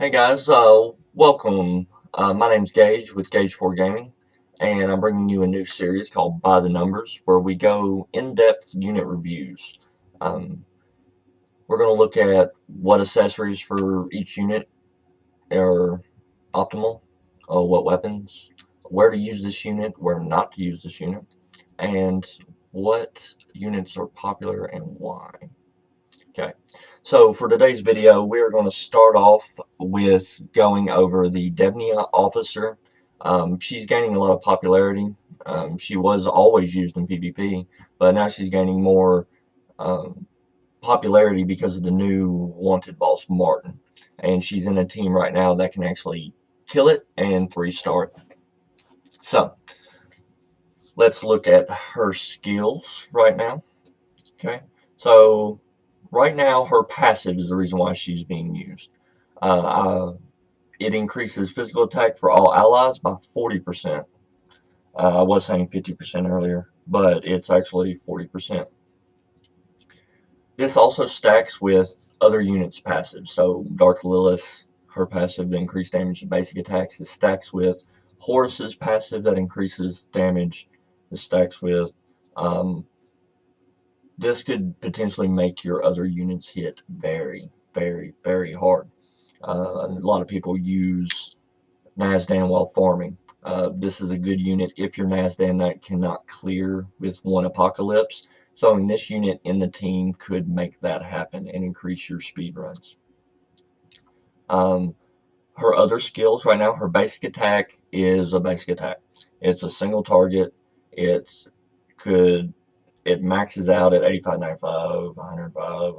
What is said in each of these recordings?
Hey guys, welcome. My name's Gage with Gage 4 Gaming, and I'm bringing you a new series called By the Numbers, where we go in-depth unit reviews. Um, we're going to look at what accessories for each unit are optimal, what weapons, where to use this unit, where not to use this unit, and what units are popular and why. Okay, so for today's video, we're going to start off with going over the Devnia officer. She's gaining a lot of popularity. She was always used in PvP, but now she's gaining more um, popularity because of the new wanted boss, Martin. And she's in a team right now that can actually kill it and 3-star it. So, let's look at her skills right now. Okay, so right now her passive is the reason why she's being used. It increases physical attack for all allies by 40%. I was saying 50% earlier, but it's actually 40%. This also stacks with other units' passive. So Dark Lilith, her passive that increases damage to basic attacks. This stacks with Horus's passive that increases damage. This stacks with um, this could potentially make your other units hit very, very, very hard. A lot of people use Nazdan while farming. This is a good unit if your Nazdan that cannot clear with one apocalypse. Throwing this unit in the team could make that happen and increase your speed runs. Um, her other skills right now, her basic attack is a basic attack. It's a single target. It's could it maxes out at 85, 95, 105,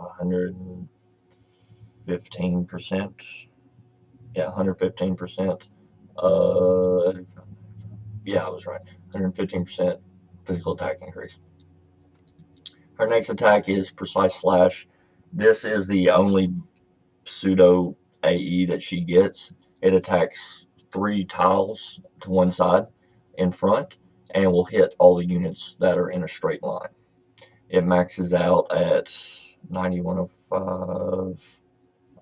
115%. Yeah, 115%. Uh, yeah, I was right. 115% physical attack increase. Her next attack is Precise Slash. This is the only pseudo AE that she gets. It attacks 3 tiles to one side in front and will hit all the units that are in a straight line. It maxes out at 90, 105,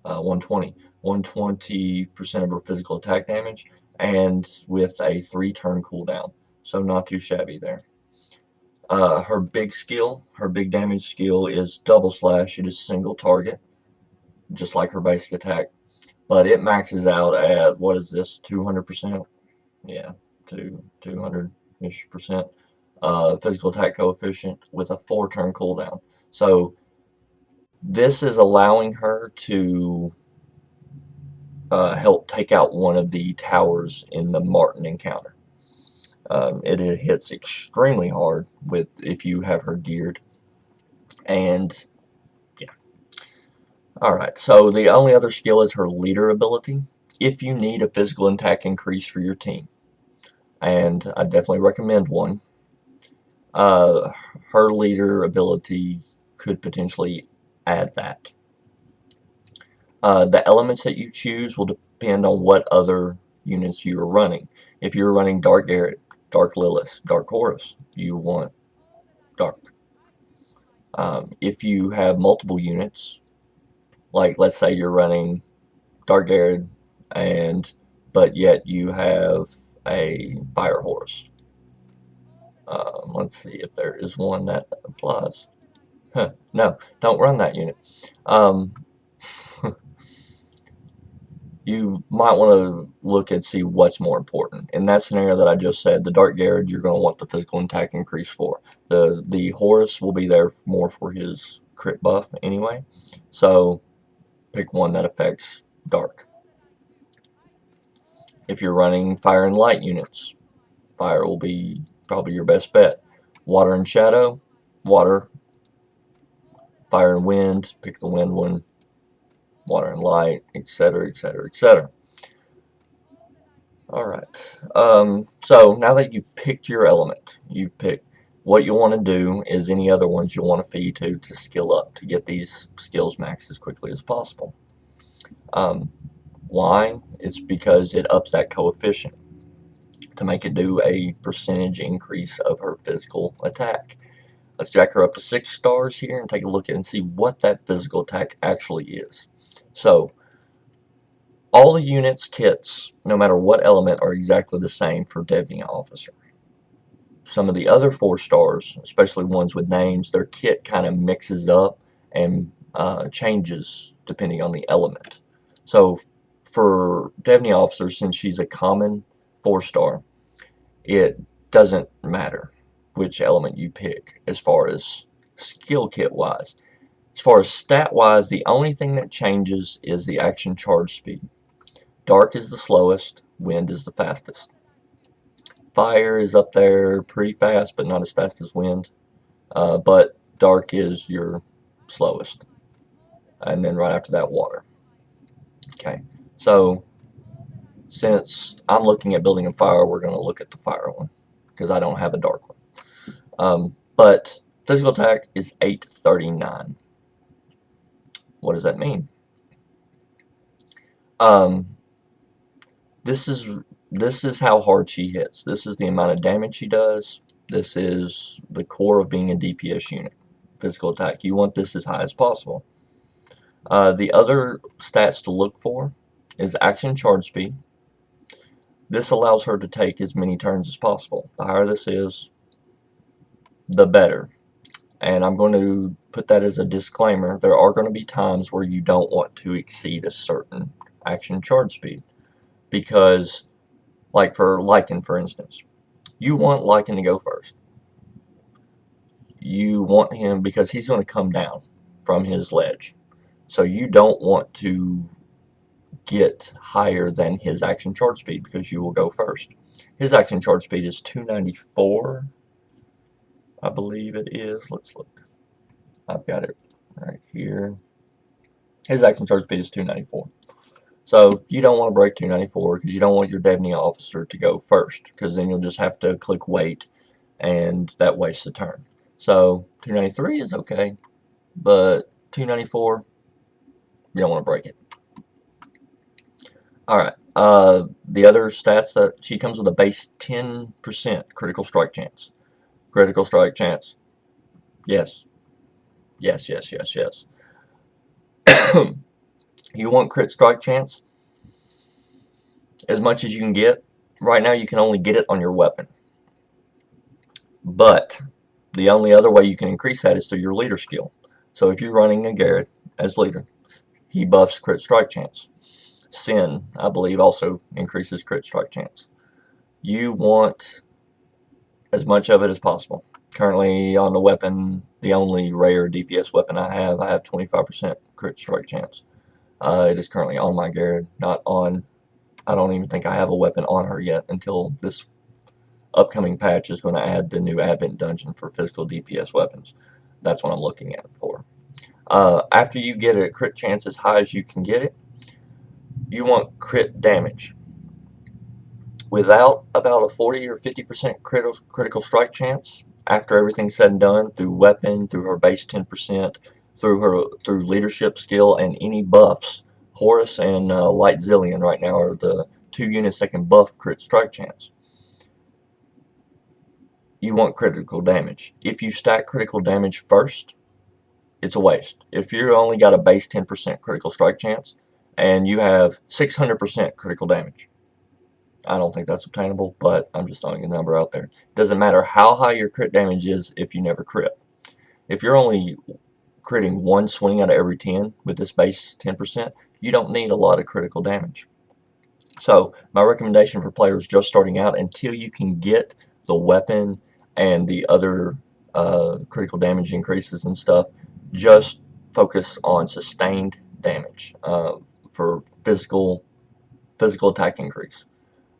120. 120% of her physical attack damage and with a 3-turn cooldown. So not too shabby there. Her big skill, her big damage skill is Double Slash. It is single target, just like her basic attack. But it maxes out at, what is this, 200%? Yeah, 200-ish percent. Physical attack coefficient with a 4-turn cooldown. So this is allowing her to help take out one of the towers in the Martin encounter. It hits extremely hard with if you have her geared. And yeah. Alright, so the only other skill is her leader ability. If you need a physical attack increase for your team, and I definitely recommend one, uh, her leader ability could potentially add that. The elements that you choose will depend on what other units you are running. If you're running Dark Garrett, Dark Lilith, Dark Horus, you want Dark. If you have multiple units, like let's say you're running Dark Garrett, but yet you have a Fire Horse. Let's see if there is one that applies. No, don't run that unit. Um, you might want to look and see what's more important. In that scenario that I just said, the Dark Garrett, you're going to want the physical attack increase for. The Horus will be there more for his crit buff anyway. So pick one that affects Dark. If you're running Fire and Light units, Fire will be probably your best bet. Water and Shadow, Water. Fire and Wind, pick the Wind one. Water and Light, etc., etc., etc. Alright, so now that you've picked your element, you pick what you want to do is any other ones you want to feed to skill up, to get these skills maxed as quickly as possible. Why? It's because it ups that coefficient to make it do a percentage increase of her physical attack. Let's jack her up to 6 stars here and take a look at and see what that physical attack actually is. So, All the units' kits, no matter what element, are exactly the same for Devnia Officer. Some of the other 4-stars, especially ones with names, their kit kind of mixes up and changes depending on the element. So for Devnia Officer, since she's a common 4-star, it doesn't matter which element you pick as far as skill kit wise. As far as stat wise, the only thing that changes is the action charge speed. Dark is the slowest, wind is the fastest. Fire is up there pretty fast, but not as fast as wind. But dark is your slowest. And then right after that, water. Okay, so since I'm looking at building a fire, we're going to look at the fire one because I don't have a dark one. But physical attack is 839. What does that mean? This is how hard she hits. This is the amount of damage she does. This is the core of being a DPS unit. Physical attack. You want this as high as possible. The other stats to look for is action charge speed. This allows her to take as many turns as possible. The higher this is, the better. And I'm going to put that as a disclaimer. There are going to be times where you don't want to exceed a certain action charge speed. Because, like for Lycan, for instance, you want Lycan to go first. You want him because he's going to come down from his ledge. So you don't want to get higher than his action charge speed because you will go first. His action charge speed is 294, I believe it is. Let's look. I've got it right here. His action charge speed is 294. So you don't want to break 294 because you don't want your Devnia Officer to go first because then you'll just have to click wait and that wastes a turn. So 293 is okay, but 294, you don't want to break it. Alright, the other stats that she comes with a base 10% critical strike chance. Critical strike chance. Yes. Yes, yes, yes, yes. You want crit strike chance? As much as you can get. Right now you can only get it on your weapon. But the only other way you can increase that is through your leader skill. So if you're running a Garrett as leader, he buffs crit strike chance. Sin, I believe, also increases crit strike chance. You want as much of it as possible. Currently on the weapon, the only rare DPS weapon I have 25% crit strike chance. It is currently on my Garrett, not on, I don't even think I have a weapon on her yet until this upcoming patch is going to add the new Advent Dungeon for physical DPS weapons. That's what I'm looking at for. After you get a crit chance as high as you can get it, you want crit damage. Without about a 40 or 50% critical strike chance, after everything's said and done, through weapon, through her base 10%, through leadership skill, and any buffs, Horus and Light Zillion right now are the 2 units that can buff crit strike chance. You want critical damage. If you stack critical damage first, it's a waste. If you only got a base 10% critical strike chance and you have 600% critical damage, I don't think that's obtainable, but I'm just throwing a number out there. It doesn't matter how high your crit damage is if you never crit. If you're only critting 1 swing out of every 10 with this base 10%, you don't need a lot of critical damage. So my recommendation for players just starting out, until you can get the weapon and the other critical damage increases and stuff, just focus on sustained damage for physical attack increase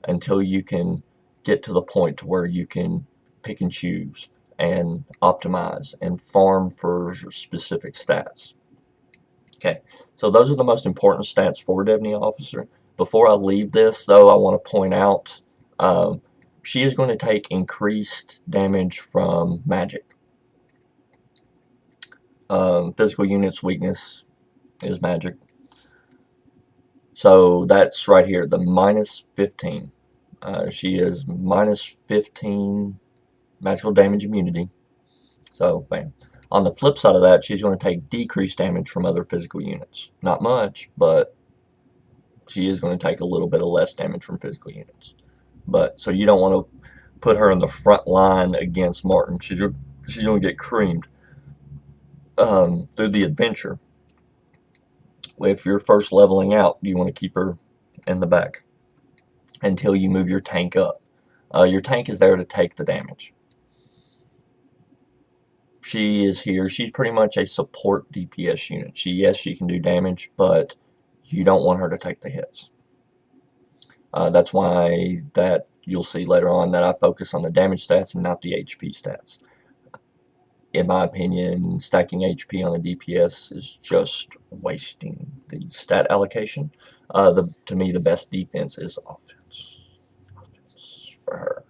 until you can get to the point to where you can pick and choose and optimize and farm for specific stats. Okay, so those are the most important stats for Devnia Officer. Before I leave this, though, I want to point out she is going to take increased damage from magic. Physical units' weakness is magic. So that's right here, the minus 15. She is minus 15 magical damage immunity. So, bam. On the flip side of that, she's going to take decreased damage from other physical units. Not much, but she is going to take a little bit of less damage from physical units. But so you don't want to put her in the front line against Martin. She's going to get creamed through the adventure. If you're first leveling out, you want to keep her in the back until you move your tank up. Your tank is there to take the damage. She is here. She's pretty much a support DPS unit. Yes, she can do damage, but you don't want her to take the hits. That's why that you'll see later on that I focus on the damage stats and not the HP stats. In my opinion, stacking HP on a DPS is just wasting the stat allocation. To me, the best defense is offense. Offense for her.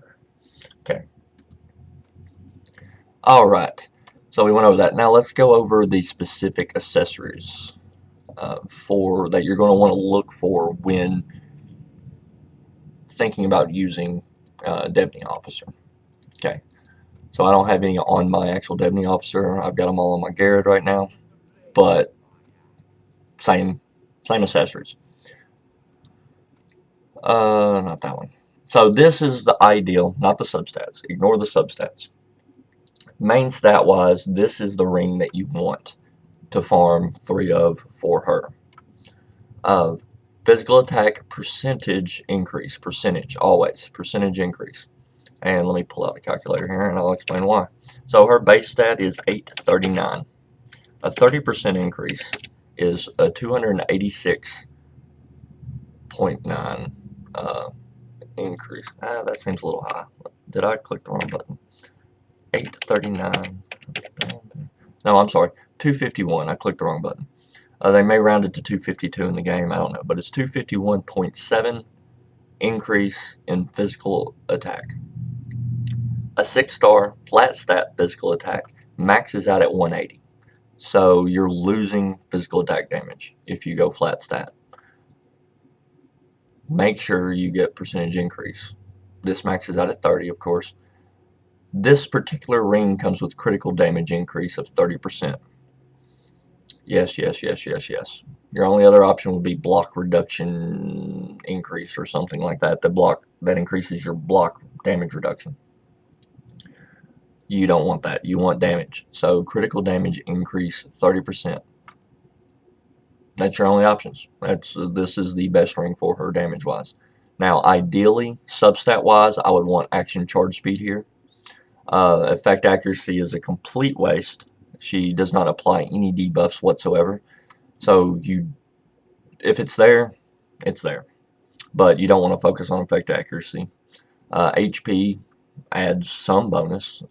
Okay. All right. So we went over that. Now let's go over the specific accessories that you're going to want to look for when thinking about using Devnia officer. Okay. So I don't have any on my actual Devnia officer. I've got them all on my Garrett right now, but same accessories. Not that one. So this is the ideal, not the substats. Ignore the substats. Main stat wise, this is the ring that you want to farm 3 of for her. Physical attack percentage increase. Percentage, always. Percentage increase. And let me pull out the calculator here and I'll explain why. So her base stat is 839. A 30% increase is a 286.9 increase. That seems a little high. Did I click the wrong button? 839. No, I'm sorry. 251. I clicked the wrong button. They may round it to 252 in the game. I don't know. But it's 251.7 increase in physical attack. A 6-star flat stat physical attack maxes out at 180. So you're losing physical attack damage if you go flat stat. Make sure you get percentage increase. This maxes out at 30, of course. This particular ring comes with critical damage increase of 30%. Yes, yes, yes, yes, yes. Your only other option would be block reduction increase or something like that. That increases your block damage reduction. You don't want that. You want damage. So critical damage increase 30%. That's your only options. This is the best ring for her damage wise. Now ideally, substat wise, I would want action charge speed here. Effect accuracy is a complete waste. She does not apply any debuffs whatsoever. So if it's there, it's there. But you don't want to focus on effect accuracy. HP adds some bonus.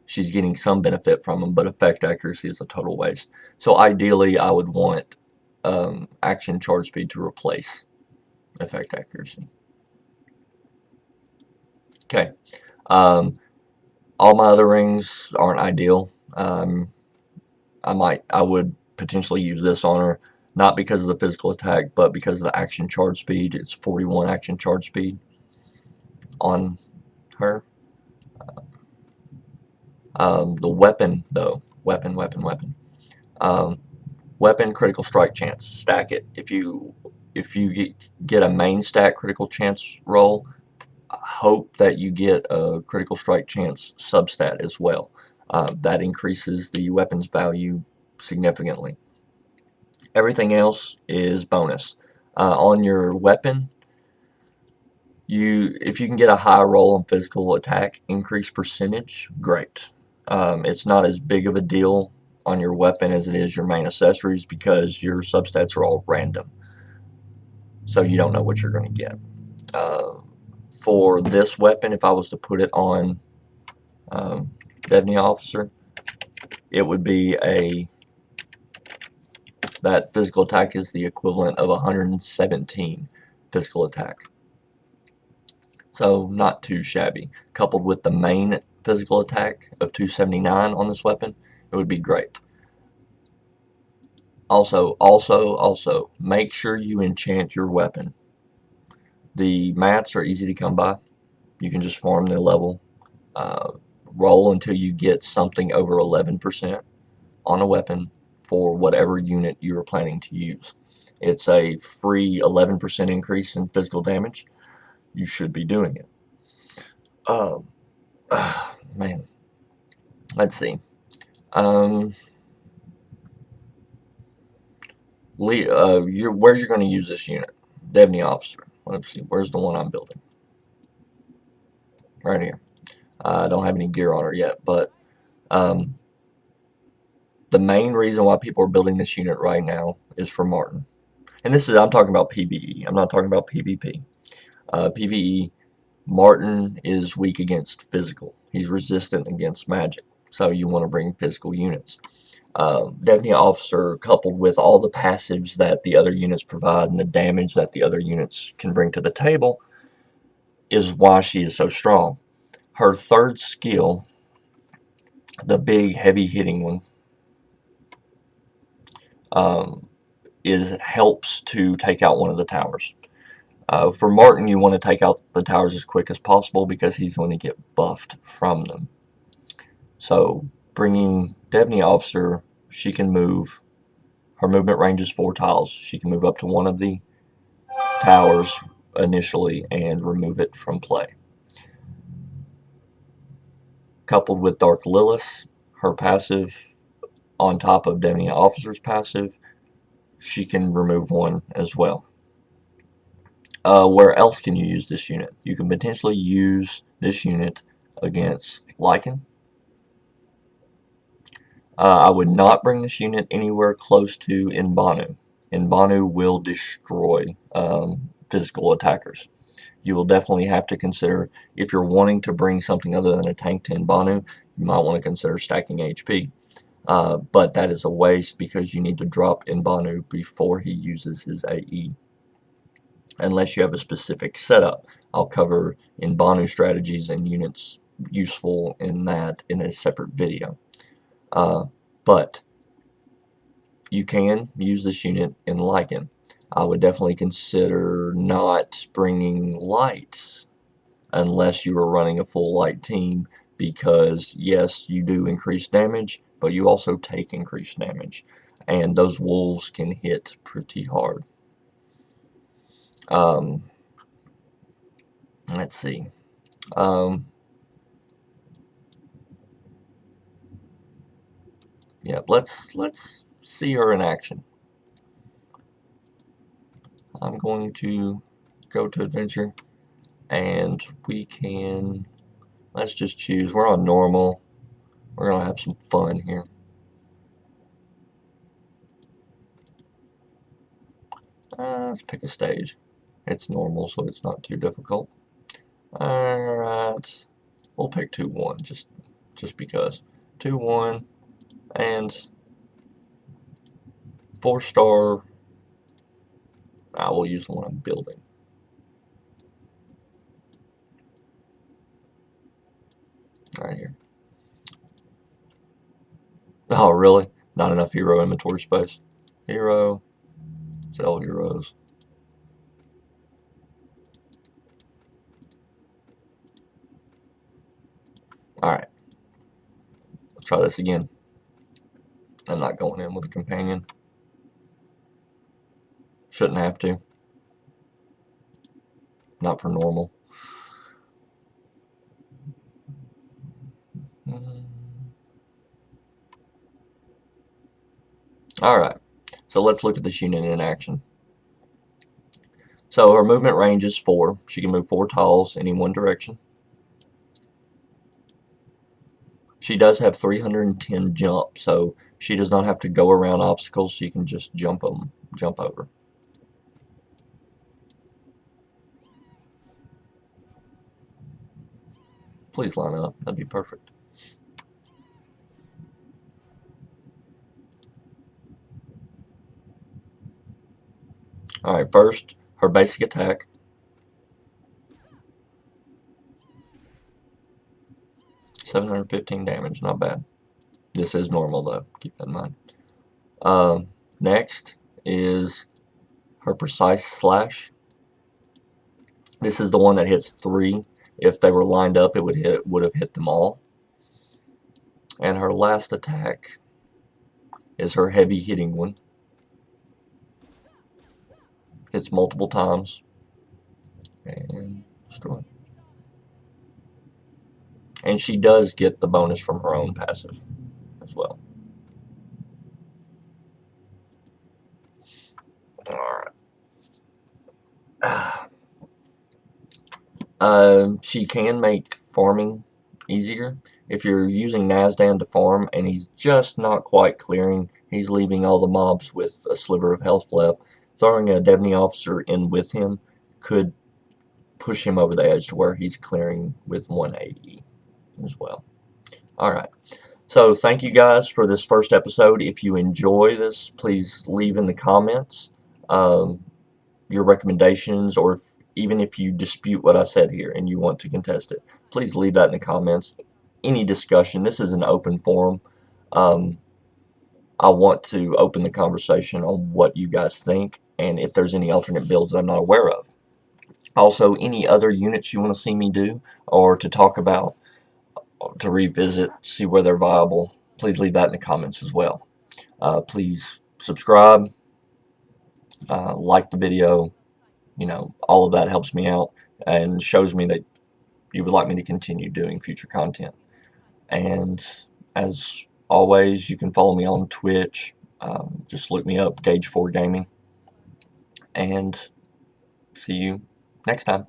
She's getting some benefit from them, but effect accuracy is a total waste. So ideally, I would want action charge speed to replace effect accuracy. Okay. All my other rings aren't ideal. I would potentially use this on her, not because of the physical attack, but because of the action charge speed. It's 41 action charge speed on her. The weapon, though, weapon, critical strike chance, stack it. If you get a main stack critical chance roll, hope that you get a critical strike chance substat as well. That increases the weapon's value significantly. Everything else is bonus. On your weapon, if you can get a high roll on physical attack increase percentage, great. It's not as big of a deal on your weapon as it is your main accessories because your substats are all random. So you don't know what you're going to get. For this weapon, if I was to put it on Devnia officer, it would be that physical attack is the equivalent of 117 physical attack. So not too shabby. Coupled with the main physical attack of 279 on this weapon, it would be great. Also, make sure you enchant your weapon. The mats are easy to come by. You can just farm their level. Roll until you get something over 11% on a weapon for whatever unit you are planning to use. It's a free 11% increase in physical damage. You should be doing it. Man, let's see. Where you're going to use this unit? Devnia officer. Let's see. Where's the one I'm building? Right here. I don't have any gear on her yet, but the main reason why people are building this unit right now is for Martin. And I'm talking about PvE. I'm not talking about PvP. PvE, Martin is weak against physical. He's resistant against magic. So you want to bring physical units. Devnia officer, coupled with all the passives that the other units provide and the damage that the other units can bring to the table, is why she is so strong. Her third skill, the big heavy hitting one, helps to take out one of the towers. For Martin, you want to take out the towers as quick as possible because he's going to get buffed from them. So bringing Devnia officer, she can move. Her movement range is 4 tiles. She can move up to one of the towers initially and remove it from play. Coupled with Dark Lilith, her passive on top of Devnia officer's passive, she can remove one as well. Where else can you use this unit? You can potentially use this unit against Lycan. I would not bring this unit anywhere close to Inbanu. Inbanu will destroy physical attackers. You will definitely have to consider, if you're wanting to bring something other than a tank to Inbanu, you might want to consider stacking HP. But that is a waste because you need to drop Inbanu before he uses his AE. Unless you have a specific setup. I'll cover Inbanu strategies and units useful in that in a separate video. But you can use this unit in Lycan. I would definitely consider not bringing light unless you are running a full light team, because yes, you do increase damage, but you also take increased damage, and those wolves can hit pretty hard. Let's see. Yeah, let's see her in action. I'm going to go to adventure, and let's just choose. We're on normal. We're gonna have some fun here. Let's pick a stage. It's normal, so it's not too difficult. Alright, we'll pick 2-1 just because. 2-1 and 4-star. I will use the one I'm building. Right here. Oh, really? Not enough hero inventory space. Hero. Sell heroes. Alright. Let's try this again. I'm not going in with a companion. Shouldn't have to. Not for normal. Alright, so let's look at this unit in action. So her movement range is 4. She can move 4 tiles in one direction. She does have 310 jump, so she does not have to go around obstacles. She can just jump over. Please line up. That'd be perfect. Alright, first, her basic attack. $715 damage, not bad. This is normal though, keep that in mind. Next is her precise slash. This is the one that hits 3. If they were lined up, it would have hit them all. And her last attack is her heavy hitting one. hits multiple times, and destroy. And she does get the bonus from her own passive as well. Alright. She can make farming easier. If you're using Nazdan to farm and he's just not quite clearing, he's leaving all the mobs with a sliver of health left, throwing a Devnia officer in with him could push him over the edge to where he's clearing with 180 as well. Alright, so thank you guys for this first episode. If you enjoy this, please leave in the comments your recommendations, or even if you dispute what I said here and you want to contest it, please leave that in the comments. Any discussion, this is an open forum. I want to open the conversation on what you guys think and if there's any alternate builds that I'm not aware of. Also, any other units you want to see me do or to talk about, to revisit, see where they're viable, please leave that in the comments as well. Please subscribe, like the video. You know, all of that helps me out and shows me that you would like me to continue doing future content. And as always, you can follow me on Twitch. Just look me up, Gage4 Gaming. And see you next time.